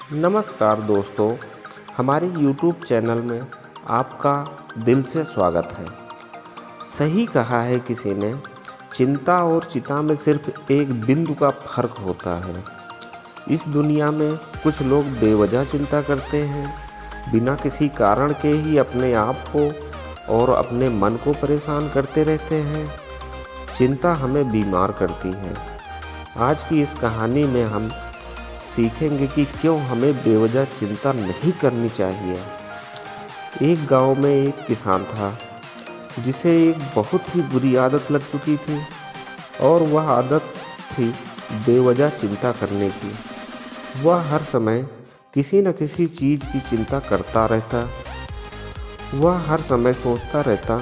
नमस्कार दोस्तों, हमारे YouTube चैनल में आपका दिल से स्वागत है। सही कहा है किसी ने, चिंता और चिता में सिर्फ एक बिंदु का फर्क होता है। इस दुनिया में कुछ लोग बेवजह चिंता करते हैं, बिना किसी कारण के ही अपने आप को और अपने मन को परेशान करते रहते हैं। चिंता हमें बीमार करती है। आज की इस कहानी में हम सीखेंगे कि क्यों हमें बेवजह चिंता नहीं करनी चाहिए। एक गांव में एक किसान था जिसे एक बहुत ही बुरी आदत लग चुकी थी और वह आदत थी बेवजह चिंता करने की। वह हर समय किसी न किसी चीज़ की चिंता करता रहता। वह हर समय सोचता रहता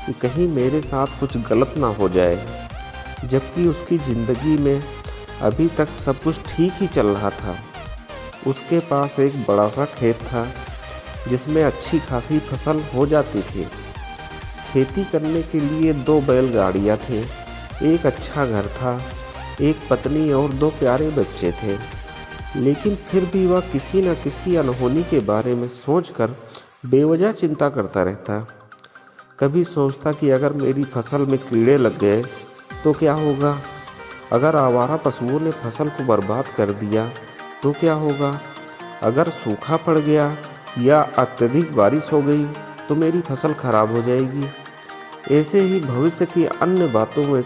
कि कहीं मेरे साथ कुछ गलत ना हो जाए, जबकि उसकी ज़िंदगी में अभी तक सब कुछ ठीक ही चल रहा था। उसके पास एक बड़ा सा खेत था जिसमें अच्छी खासी फसल हो जाती थी। खेती करने के लिए 2 बैलगाड़ियाँ थी, एक अच्छा घर था, एक पत्नी और 2 प्यारे बच्चे थे। लेकिन फिर भी वह किसी न किसी अनहोनी के बारे में सोचकर बेवजह चिंता करता रहता। कभी सोचता कि अगर मेरी फसल में कीड़े लग गए तो क्या होगा, अगर आवारा पशुओं ने फसल को बर्बाद कर दिया तो क्या होगा, अगर सूखा पड़ गया या अत्यधिक बारिश हो गई तो मेरी फसल खराब हो जाएगी। ऐसे ही भविष्य की अन्य बातों में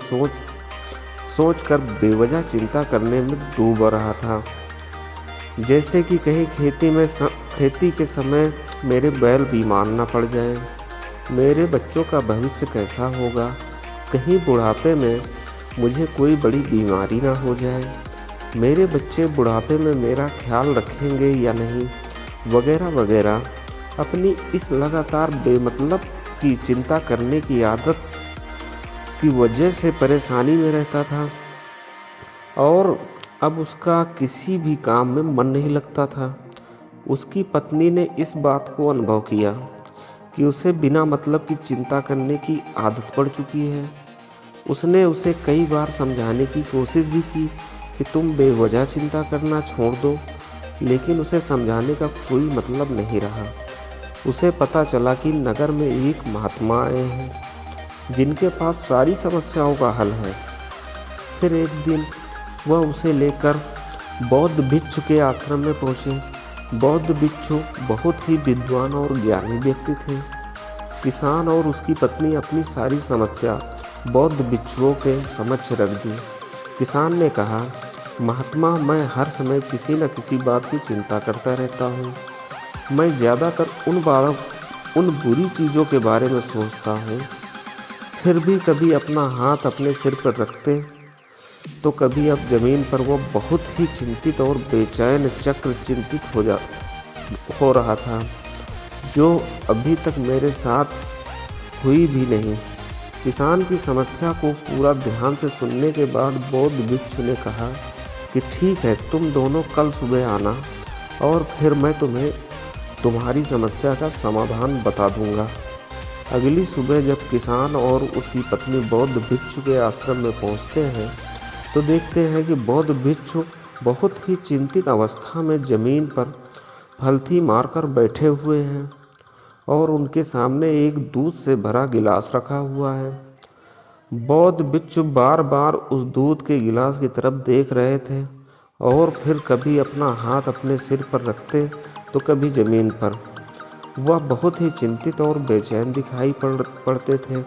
सोच कर बेवजह चिंता करने में डूब रहा था। जैसे कि कहीं खेती के समय मेरे बैल बीमार ना पड़ जाएं, मेरे बच्चों का भविष्य कैसा होगा, कहीं बुढ़ापे में मुझे कोई बड़ी बीमारी ना हो जाए, मेरे बच्चे बुढ़ापे में मेरा ख्याल रखेंगे या नहीं, वगैरह वगैरह। अपनी इस लगातार बेमतलब की चिंता करने की आदत की वजह से परेशानी में रहता था और अब उसका किसी भी काम में मन नहीं लगता था। उसकी पत्नी ने इस बात को अनुभव किया कि उसे बिना मतलब की चिंता करने की आदत पड़ चुकी है। उसने उसे कई बार समझाने की कोशिश भी की कि तुम बेवजह चिंता करना छोड़ दो, लेकिन उसे समझाने का कोई मतलब नहीं रहा। उसे पता चला कि नगर में एक महात्मा आए हैं जिनके पास सारी समस्याओं का हल है। फिर एक दिन वह उसे लेकर बौद्ध भिक्षु के आश्रम में पहुँचे। बौद्ध भिक्षु बहुत ही विद्वान और ज्ञानी व्यक्ति थे। किसान और उसकी पत्नी अपनी सारी समस्या बौद्ध भिक्षुओं के समक्ष रख दी। किसान ने कहा, महात्मा, मैं हर समय किसी न किसी बात की चिंता करता रहता हूँ। मैं ज़्यादातर उन बुरी चीज़ों के बारे में सोचता हूँ। फिर भी कभी अपना हाथ अपने सिर पर रखते तो कभी अब ज़मीन पर वो बहुत ही चिंतित और बेचैन चक्र चिंतित हो रहा था, जो अभी तक मेरे साथ हुई भी नहीं। किसान की समस्या को पूरा ध्यान से सुनने के बाद बौद्ध भिक्षु ने कहा कि ठीक है, तुम दोनों कल सुबह आना और फिर मैं तुम्हें तुम्हारी समस्या का समाधान बता दूंगा। अगली सुबह जब किसान और उसकी पत्नी बौद्ध भिक्षु के आश्रम में पहुंचते हैं तो देखते हैं कि बौद्ध भिक्षु बहुत ही चिंतित अवस्था में ज़मीन पर फलथी मारकर बैठे हुए हैं और उनके सामने एक दूध से भरा गिलास रखा हुआ है। बौद्ध भिक्षु बार बार उस दूध के गिलास की तरफ देख रहे थे और फिर कभी अपना हाथ अपने सिर पर रखते तो कभी ज़मीन पर। वह बहुत ही चिंतित और बेचैन दिखाई पड़ते थे।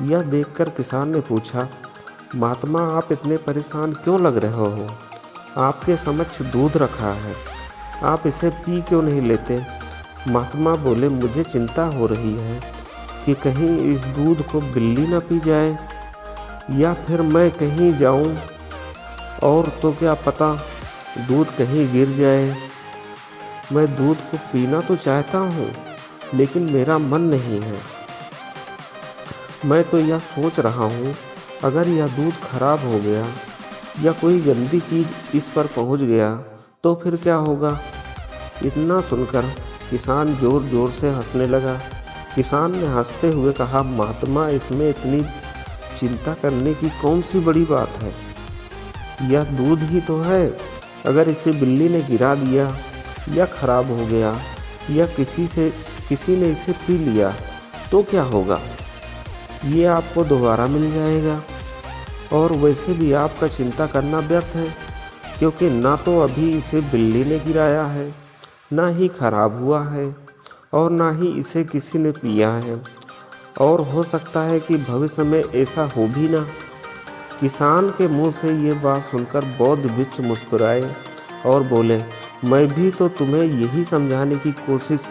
यह देखकर किसान ने पूछा, महात्मा, आप इतने परेशान क्यों लग रहे हो? आपके समक्ष दूध रखा है, आप इसे पी क्यों नहीं लेते? महात्मा बोले, मुझे चिंता हो रही है कि कहीं इस दूध को बिल्ली ना पी जाए या फिर मैं कहीं जाऊं और तो क्या पता दूध कहीं गिर जाए। मैं दूध को पीना तो चाहता हूं, लेकिन मेरा मन नहीं है। मैं तो यह सोच रहा हूं, अगर यह दूध खराब हो गया या कोई गंदी चीज़ इस पर पहुंच गया तो फिर क्या होगा? इतना सुनकर किसान ज़ोर ज़ोर से हंसने लगा। किसान ने हंसते हुए कहा, महात्मा, इसमें इतनी चिंता करने की कौन सी बड़ी बात है? यह दूध ही तो है। अगर इसे बिल्ली ने गिरा दिया या खराब हो गया या किसी ने इसे पी लिया तो क्या होगा? ये आपको दोबारा मिल जाएगा। और वैसे भी आपका चिंता करना व्यर्थ है, क्योंकि ना तो अभी इसे बिल्ली ने गिराया है, ना ही खराब हुआ है, और ना ही इसे किसी ने पिया है। और हो सकता है कि भविष्य में ऐसा हो भी ना। किसान के मुंह से ये बात सुनकर बौद्ध भिक्षु मुस्कुराए और बोले, मैं भी तो तुम्हें यही समझाने की कोशिश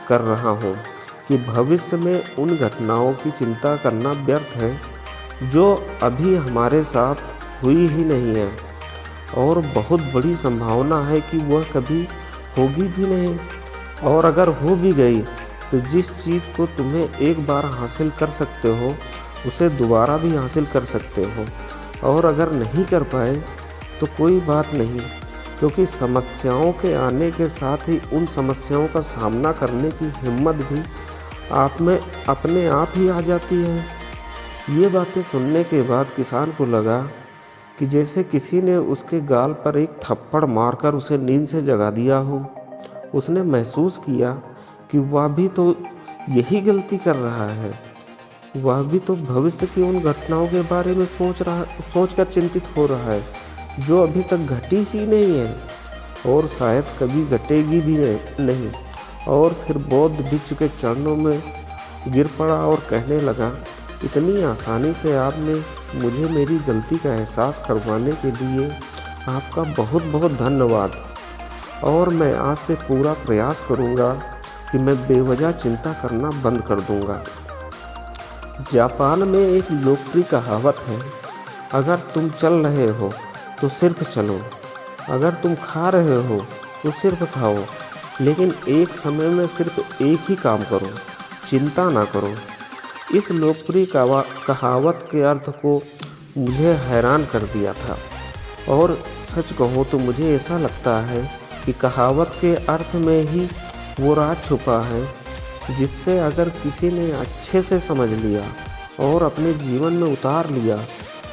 कर रहा हूँ कि भविष्य में उन घटनाओं की चिंता करना व्यर्थ है जो अभी हमारे साथ हुई ही नहीं है, और बहुत बड़ी संभावना है कि वह कभी होगी भी नहीं। और अगर हो भी गई तो जिस चीज़ को तुम्हें एक बार हासिल कर सकते हो उसे दोबारा भी हासिल कर सकते हो। और अगर नहीं कर पाए तो कोई बात नहीं, क्योंकि समस्याओं के आने के साथ ही उन समस्याओं का सामना करने की हिम्मत भी आप में अपने आप ही आ जाती है। ये बातें सुनने के बाद किसान को लगा कि जैसे किसी ने उसके गाल पर एक थप्पड़ मारकर उसे नींद से जगा दिया हो। उसने महसूस किया कि वह भी तो यही गलती कर रहा है। वह भी तो भविष्य की उन घटनाओं के बारे में सोचकर चिंतित हो रहा है जो अभी तक घटी ही नहीं है और शायद कभी घटेगी भी नहीं। और फिर बौद्ध भिक्षु के चरणों में गिर पड़ा और कहने लगा, इतनी आसानी से आपने मुझे मेरी गलती का एहसास करवाने के लिए आपका बहुत बहुत धन्यवाद। और मैं आज से पूरा प्रयास करूंगा कि मैं बेवजह चिंता करना बंद कर दूंगा। जापान में एक लोकप्रिय कहावत है, अगर तुम चल रहे हो तो सिर्फ चलो, अगर तुम खा रहे हो तो सिर्फ खाओ, लेकिन एक समय में सिर्फ एक ही काम करो, चिंता ना करो। इस लोकप्रिय कहावत के अर्थ को मुझे हैरान कर दिया था। और सच कहो तो मुझे ऐसा लगता है कि कहावत के अर्थ में ही वो राज छुपा है जिससे अगर किसी ने अच्छे से समझ लिया और अपने जीवन में उतार लिया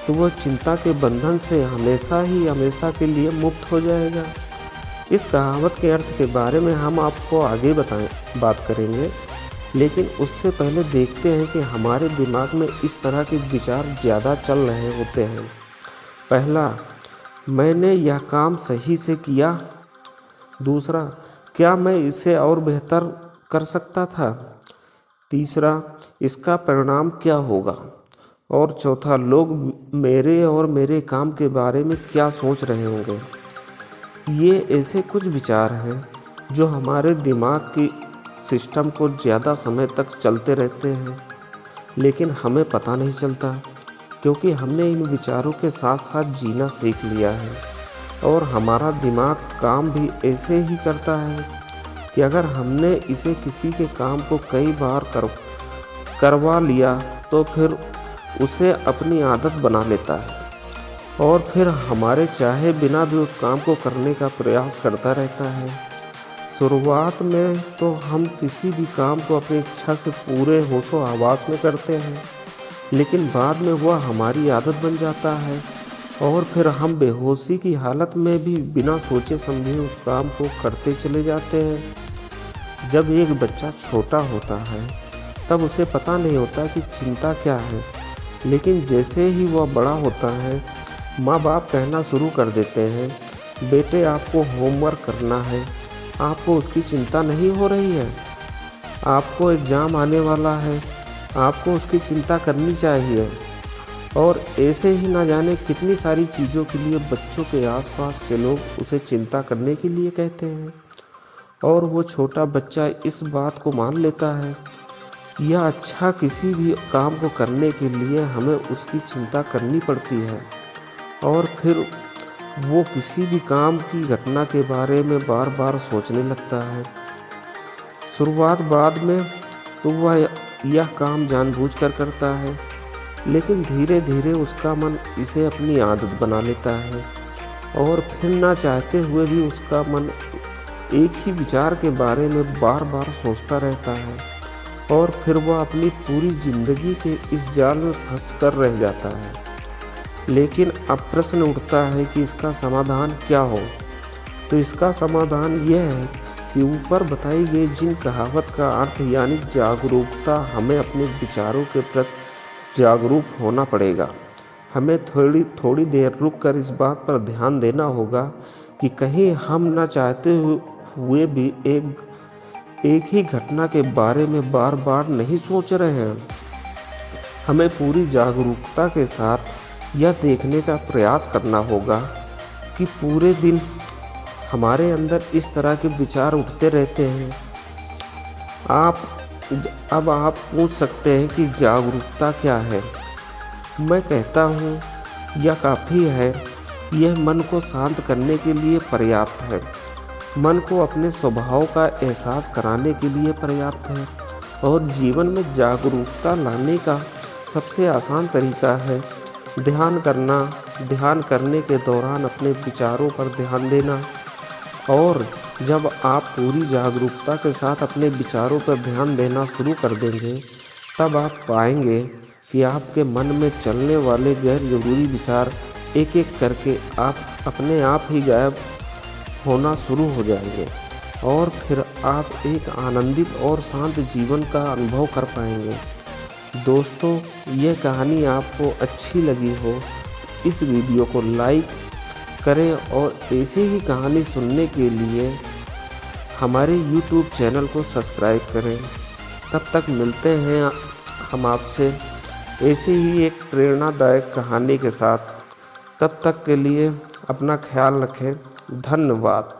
तो वह चिंता के बंधन से हमेशा के लिए मुक्त हो जाएगा। इस कहावत के अर्थ के बारे में हम आपको आगे बात करेंगे, लेकिन उससे पहले देखते हैं कि हमारे दिमाग में इस तरह के विचार ज़्यादा चल रहे होते हैं। पहला, मैंने यह काम सही से किया। दूसरा, क्या मैं इसे और बेहतर कर सकता था। तीसरा, इसका परिणाम क्या होगा। और चौथा, लोग मेरे और मेरे काम के बारे में क्या सोच रहे होंगे। ये ऐसे कुछ विचार हैं जो हमारे दिमाग की सिस्टम को ज़्यादा समय तक चलते रहते हैं, लेकिन हमें पता नहीं चलता, क्योंकि हमने इन विचारों के साथ साथ जीना सीख लिया है। और हमारा दिमाग काम भी ऐसे ही करता है कि अगर हमने इसे किसी के काम को कई बार करवा लिया तो फिर उसे अपनी आदत बना लेता है और फिर हमारे चाहे बिना भी उस काम को करने का प्रयास करता रहता है। शुरुआत में तो हम किसी भी काम को अपनी इच्छा से पूरे होशो हवास में करते हैं, लेकिन बाद में वह हमारी आदत बन जाता है और फिर हम बेहोशी की हालत में भी बिना सोचे समझे उस काम को करते चले जाते हैं। जब एक बच्चा छोटा होता है तब उसे पता नहीं होता कि चिंता क्या है, लेकिन जैसे ही वह बड़ा होता है माँ बाप कहना शुरू कर देते हैं, बेटे आपको होमवर्क करना है। आपको उसकी चिंता नहीं हो रही है, आपको एग्ज़ाम आने वाला है, आपको उसकी चिंता करनी चाहिए। और ऐसे ही ना जाने कितनी सारी चीज़ों के लिए बच्चों के आसपास के लोग उसे चिंता करने के लिए कहते हैं और वो छोटा बच्चा इस बात को मान लेता है। यह अच्छा, किसी भी काम को करने के लिए हमें उसकी चिंता करनी पड़ती है और फिर वो किसी भी काम की घटना के बारे में बार बार सोचने लगता है। शुरुआत बाद में तो वह यह काम जानबूझकर करता है, लेकिन धीरे धीरे उसका मन इसे अपनी आदत बना लेता है और फिर ना चाहते हुए भी उसका मन एक ही विचार के बारे में बार बार सोचता रहता है और फिर वह अपनी पूरी ज़िंदगी के इस जाल में फंस कर रह जाता है। लेकिन अब प्रश्न उठता है कि इसका समाधान क्या हो। तो इसका समाधान यह है कि ऊपर बताई गई जिन कहावत का अर्थ यानी जागरूकता, हमें अपने विचारों के प्रति जागरूक होना पड़ेगा। हमें थोड़ी देर रुककर इस बात पर ध्यान देना होगा कि कहीं हम न चाहते हुए भी एक ही घटना के बारे में बार बार नहीं सोच रहे हैं। हमें पूरी जागरूकता के साथ यह देखने का प्रयास करना होगा कि पूरे दिन हमारे अंदर इस तरह के विचार उठते रहते हैं। अब आप पूछ सकते हैं कि जागरूकता क्या है। मैं कहता हूँ यह काफ़ी है। यह मन को शांत करने के लिए पर्याप्त है। मन को अपने स्वभाव का एहसास कराने के लिए पर्याप्त है और जीवन में जागरूकता लाने का सबसे आसान तरीका है ध्यान करना। ध्यान करने के दौरान अपने विचारों पर ध्यान देना, और जब आप पूरी जागरूकता के साथ अपने विचारों पर ध्यान देना शुरू कर देंगे, तब आप पाएंगे कि आपके मन में चलने वाले गैर ज़रूरी विचार एक एक करके अपने आप ही गायब होना शुरू हो जाएंगे और फिर आप एक आनंदित और शांत जीवन का अनुभव कर पाएंगे। दोस्तों, यह कहानी आपको अच्छी लगी हो, इस वीडियो को लाइक करें और ऐसी ही कहानी सुनने के लिए हमारे YouTube चैनल को सब्सक्राइब करें। तब तक मिलते हैं हम आपसे ऐसे ही एक प्रेरणादायक कहानी के साथ। तब तक के लिए अपना ख्याल रखें। धन्यवाद।